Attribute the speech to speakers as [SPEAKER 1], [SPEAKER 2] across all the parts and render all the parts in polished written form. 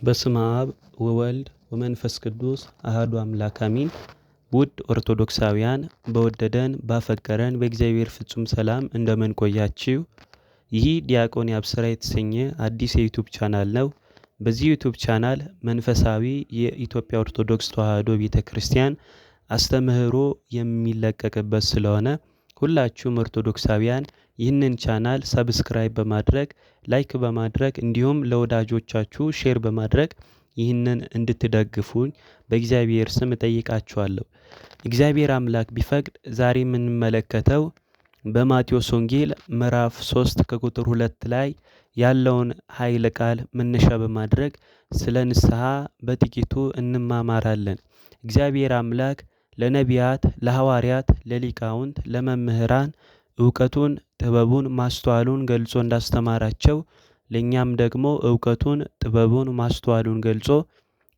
[SPEAKER 1] በስመ አብ ወወልድ ወመንፈስ ቅዱስ አሐዱ አምላክ አሜን። ውድ ኦርቶዶክሳውያን በወደደን ባፈቀረን በእግዚአብሔር ፍጹም ሰላም እንደምን ቆያችሁ? ይህ ዲያቆን ያብስራ የተሰኘ አዲስ የዩቲዩብ ቻናል ነው። በዚህ ዩቲዩብ ቻናል መንፈሳዊ የኢትዮጵያ ኦርቶዶክስ ተዋሕዶ ቤተክርስቲያን አስተምህሮ የሚለቀቅበት ስለሆነ ሁላችሁም ኦርቶዶክሳውያን ይህንን ቻናል ሰብስክራይብ በማድረግ ላይክ በማድረግ እንዲሁም ለወዳጆቻችሁ ሼር በማድረግ ይህንን እንድትደግፉኝ በእግዚአብሔር ስም እጠይቃችኋለሁ። እግዚአብሔር አምላክ ቢፈቅድ ዛሬ የምንመለከተው በማቴዎስ ወንጌል ምዕራፍ 3 ከቁጥር 2 ላይ ያለውን ኃይለ ቃል መነሻ በማድረግ ስለ ንስሐ በጥቂቱ እንማማራለን። እግዚአብሔር አምላክ ለነቢያት፣ ለሐዋርያት፣ ለሊቃውንት፣ ለመምህራን እውቀቱን፣ ጥበቡን፣ ማስተዋሉን ገልጾ እንዳስተማራቸው ለእኛም ደግሞ እውቀቱን፣ ጥበቡን፣ ማስተዋሉን ገልጾ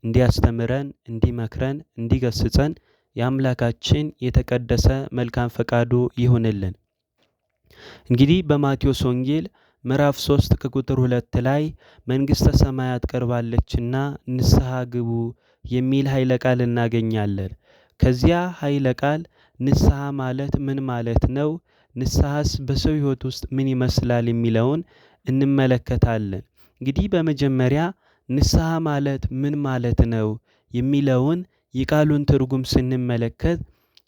[SPEAKER 1] እንዲያስተምረን፣ እንዲመክረን፣ እንዲገስጸን የአምላካችን የተቀደሰ መልካም ፈቃዱ ይሁንልን። እንግዲህ በማቴዎስ ወንጌል ምዕራፍ 3 ከቁጥር 2 ላይ መንግሥተ ሰማያት ቀርባለችና ንስሐ ግቡ የሚል ኃይለ ቃል እናገኛለን። ከዚያ ኃይለ ቃል ንስሐ ማለት ምን ማለት ነው? ንስሐስ በሰው ሕይወት ውስጥ ምን ይመስላል የሚለውን እንመለከታለን። እንግዲህ በመጀመሪያ ንስሐ ማለት ምን ማለት ነው የሚለውን የቃሉን ትርጉም ስንመለከት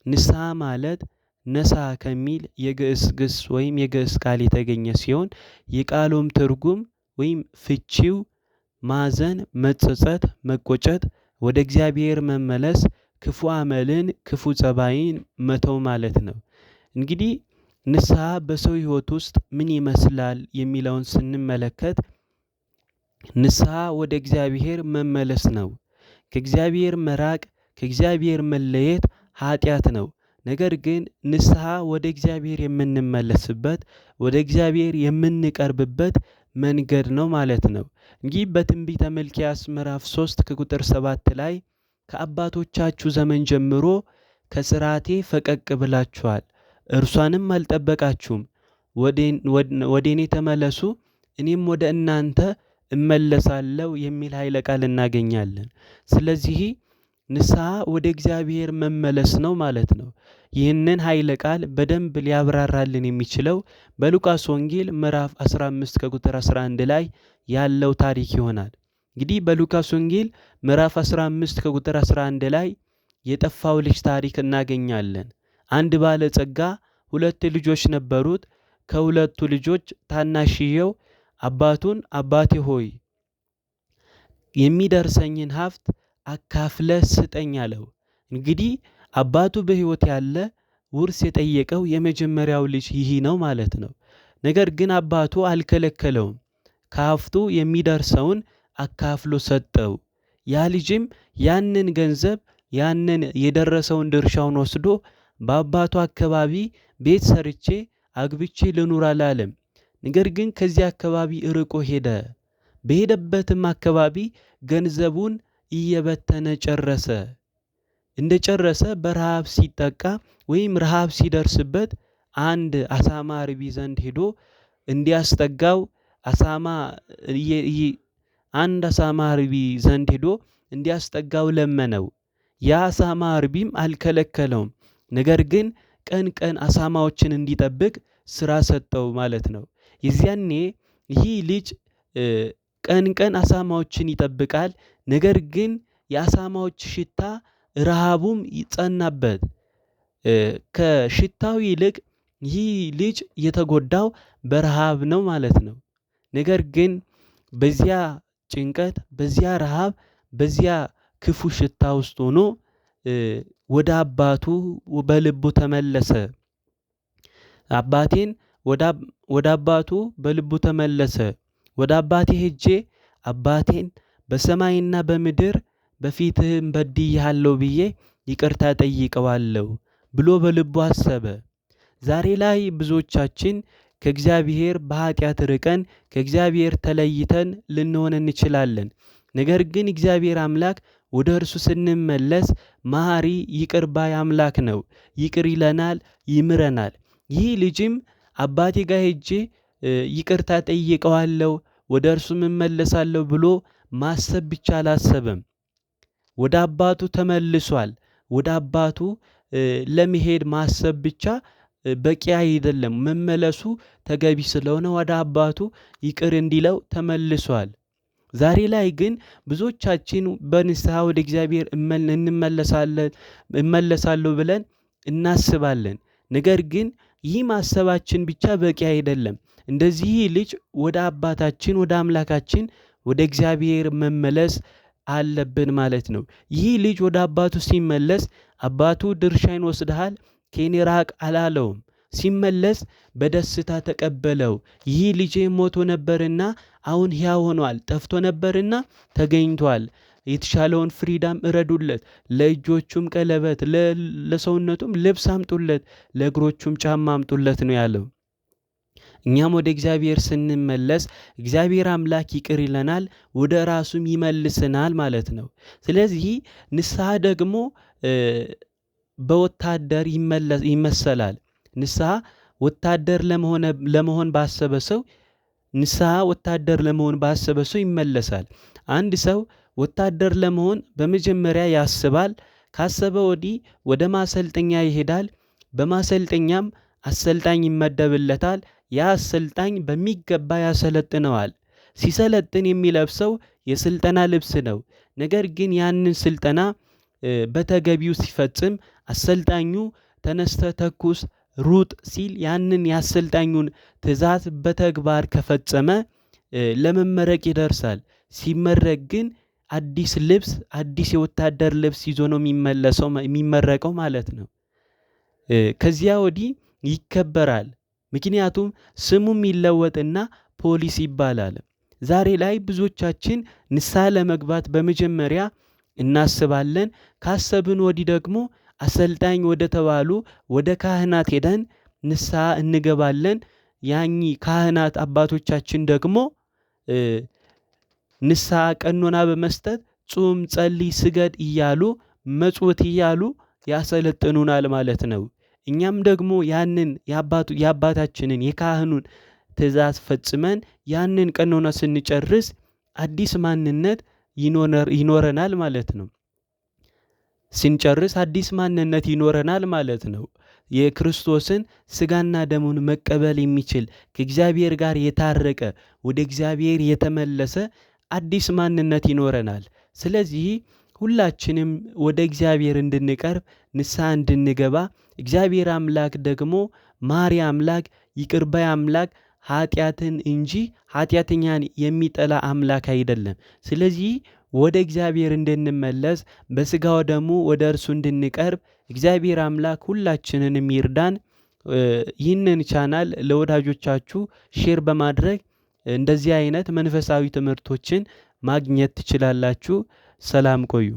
[SPEAKER 1] ንስሐ ማለት ነሳ ከሚል የግዕዝ ግስ ወይም የግዕዝ ቃል የተገኘ ሲሆን የቃሉም ትርጉም ወይም ፍቺው ማዘን፣ መጸጸት፣ መቆጨት፣ ወደ እግዚአብሔር መመለስ፣ ክፉ አመልን፣ ክፉ ጸባይን መተው ማለት ነው። እንግዲህ ንስሐ በሰው ሕይወት ውስጥ ምን ይመስላል የሚለውን ስንመለከት ንስሐ ወደ እግዚአብሔር መመለስ ነው። ከእግዚአብሔር መራቅ፣ ከእግዚአብሔር መለየት ኃጢአት ነው። ነገር ግን ንስሐ ወደ እግዚአብሔር የምንመለስበት፣ ወደ እግዚአብሔር የምንቀርብበት መንገድ ነው ማለት ነው። እንግዲህ በትንቢተ ሚልክያስ ምዕራፍ 3 ከቁጥር 7 ላይ ከአባቶቻችሁ ዘመን ጀምሮ ከሥርዓቴ ፈቀቅ ብላችኋል፣ እርሷንም አልጠበቃችሁም። ወደ እኔ ተመለሱ፣ እኔም ወደ እናንተ እመለሳለሁ የሚል ኃይለ ቃል እናገኛለን። ስለዚህ ንስሐ ወደ እግዚአብሔር መመለስ ነው ማለት ነው። ይህንን ኃይለ ቃል በደንብ ሊያብራራልን የሚችለው በሉቃስ ወንጌል ምዕራፍ 15 ከቁጥር 11 ላይ ያለው ታሪክ ይሆናል። እንግዲህ በሉቃስ ወንጌል ምዕራፍ 15 ከቁጥር 11 ላይ የጠፋው ልጅ ታሪክ እናገኛለን። አንድ ባለጸጋ 2 ልጆች ነበሩት። ከሁለቱ ልጆች ታናሽየው አባቱን አባቴ ሆይ የሚደርሰኝን ሀብት አካፍለ ስጠኝ አለው። እንግዲህ አባቱ በሕይወት ያለ ውርስ የጠየቀው የመጀመሪያው ልጅ ይህ ነው ማለት ነው። ነገር ግን አባቱ አልከለከለውም። ከሀብቱ የሚደርሰውን አካፍሎ ሰጠው። ያ ልጅም ያንን ገንዘብ ያንን የደረሰውን ድርሻውን ወስዶ በአባቱ አካባቢ ቤት ሰርቼ አግብቼ ልኑር አላለም። ነገር ግን ከዚያ አካባቢ ርቆ ሄደ። በሄደበትም አካባቢ ገንዘቡን እየበተነ ጨረሰ። እንደጨረሰ በረሃብ ሲጠቃ ወይም ረሃብ ሲደርስበት አንድ አሳማ አርቢ ዘንድ ሄዶ እንዲያስጠጋው አንድ አሳማ አርቢ ዘንድ ሄዶ እንዲያስጠጋው ለመነው። ያ አሳማ አርቢም አልከለከለውም። ነገር ግን ቀን ቀን አሳማዎችን እንዲጠብቅ ስራ ሰጠው ማለት ነው። የዚያኔ ይህ ልጅ ቀን ቀን አሳማዎችን ይጠብቃል። ነገር ግን የአሳማዎች ሽታ ረሃቡም ይጸናበት። ከሽታው ይልቅ ይህ ልጅ የተጎዳው በረሃብ ነው ማለት ነው። ነገር ግን በዚያ ጭንቀት፣ በዚያ ረሃብ፣ በዚያ ክፉ ሽታ ውስጥ ሆኖ ወደ አባቱ በልቡ ተመለሰ። ወደ አባቱ በልቡ ተመለሰ። ወደ አባቴ ሄጄ አባቴን በሰማይና በምድር በፊትህም በድያለሁ ብዬ ይቅርታ ጠይቀዋለሁ ብሎ በልቡ አሰበ። ዛሬ ላይ ብዙዎቻችን ከእግዚአብሔር በኃጢአት ርቀን ከእግዚአብሔር ተለይተን ልንሆን እንችላለን። ነገር ግን እግዚአብሔር አምላክ ወደ እርሱ ስንመለስ መሐሪ ይቅር ባይ አምላክ ነው። ይቅር ይለናል፣ ይምረናል። ይህ ልጅም አባቴ ጋር ሄጄ ይቅርታ ጠይቀዋለሁ ወደ እርሱም እመለሳለሁ ብሎ ማሰብ ብቻ አላሰበም። ወደ አባቱ ተመልሷል። ወደ አባቱ ለመሄድ ማሰብ ብቻ በቂ አይደለም። መመለሱ ተገቢ ስለሆነ ወደ አባቱ ይቅር እንዲለው ተመልሷል። ዛሬ ላይ ግን ብዙዎቻችን በንስሐ ወደ እግዚአብሔር እመለሳለሁ ብለን እናስባለን። ነገር ግን ይህ ማሰባችን ብቻ በቂ አይደለም። እንደዚህ ልጅ ወደ አባታችን ወደ አምላካችን ወደ እግዚአብሔር መመለስ አለብን ማለት ነው። ይህ ልጅ ወደ አባቱ ሲመለስ አባቱ ድርሻዬን ወስደሃል ከኔ ራቅ አላለውም። ሲመለስ በደስታ ተቀበለው። ይህ ልጄ ሞቶ ነበርና አሁን ሕያው ሆኗል፣ ጠፍቶ ነበርና ተገኝቷል። የተሻለውን ፍሪዳም እረዱለት፣ ለእጆቹም ቀለበት፣ ለሰውነቱም ልብስ አምጡለት፣ ለእግሮቹም ጫማ አምጡለት ነው ያለው። እኛም ወደ እግዚአብሔር ስንመለስ እግዚአብሔር አምላክ ይቅር ይለናል፣ ወደ ራሱም ይመልሰናል ማለት ነው። ስለዚህ ንስሐ ደግሞ በወታደር ይመሰላል። ንስሐ ወታደር ለመሆን ባሰበ ሰው ይመለሳል። አንድ ሰው ወታደር ለመሆን በመጀመሪያ ያስባል። ካሰበ ወዲህ ወደ ማሰልጠኛ ይሄዳል። በማሰልጠኛም አሰልጣኝ ይመደብለታል። ያ አሰልጣኝ በሚገባ ያሰለጥነዋል። ሲሰለጥን የሚለብሰው የስልጠና ልብስ ነው። ነገር ግን ያንን ስልጠና በተገቢው ሲፈጽም አሰልጣኙ ተነስተ ተኩስ ሩጥ ሲል ያንን የአሰልጣኙን ትዕዛዝ በተግባር ከፈጸመ ለመመረቅ ይደርሳል። ሲመረቅ ግን አዲስ የወታደር ልብስ ይዞ ነው የሚመረቀው ማለት ነው። ከዚያ ወዲህ ይከበራል። ምክንያቱም ስሙም ይለወጥና ፖሊስ ይባላል። ዛሬ ላይ ብዙዎቻችን ንስሐ ለመግባት በመጀመሪያ እናስባለን። ካሰብን ወዲህ ደግሞ አሰልጣኝ ወደ ተባሉ ወደ ካህናት ሄደን ንስሐ እንገባለን። ያኚ ካህናት አባቶቻችን ደግሞ ንስሐ ቀኖና በመስጠት ጹም፣ ጸልይ፣ ስገድ እያሉ መጽወት እያሉ ያሰለጥኑናል ማለት ነው። እኛም ደግሞ ያንን የአባታችንን የካህኑን ትእዛዝ ፈጽመን ያንን ቀኖና ስንጨርስ አዲስ ማንነት ይኖረናል ማለት ነው። የክርስቶስን ስጋና ደሙን መቀበል የሚችል ከእግዚአብሔር ጋር የታረቀ ወደ እግዚአብሔር የተመለሰ አዲስ ማንነት ይኖረናል። ስለዚህ ሁላችንም ወደ እግዚአብሔር እንድንቀርብ ንስሐ እንድንገባ እግዚአብሔር አምላክ ደግሞ ማሪ አምላክ ይቅር ባይ አምላክ ኃጢአትን እንጂ ኃጢአተኛን የሚጠላ አምላክ አይደለም። ስለዚህ ወደ እግዚአብሔር እንድንመለስ በስጋው ደግሞ ወደ እርሱ እንድንቀርብ እግዚአብሔር አምላክ ሁላችንንም ይርዳን። ይህንን ቻናል ለወዳጆቻችሁ ሼር በማድረግ እንደዚህ አይነት መንፈሳዊ ትምህርቶችን ማግኘት ትችላላችሁ። ሰላም ቆዩ።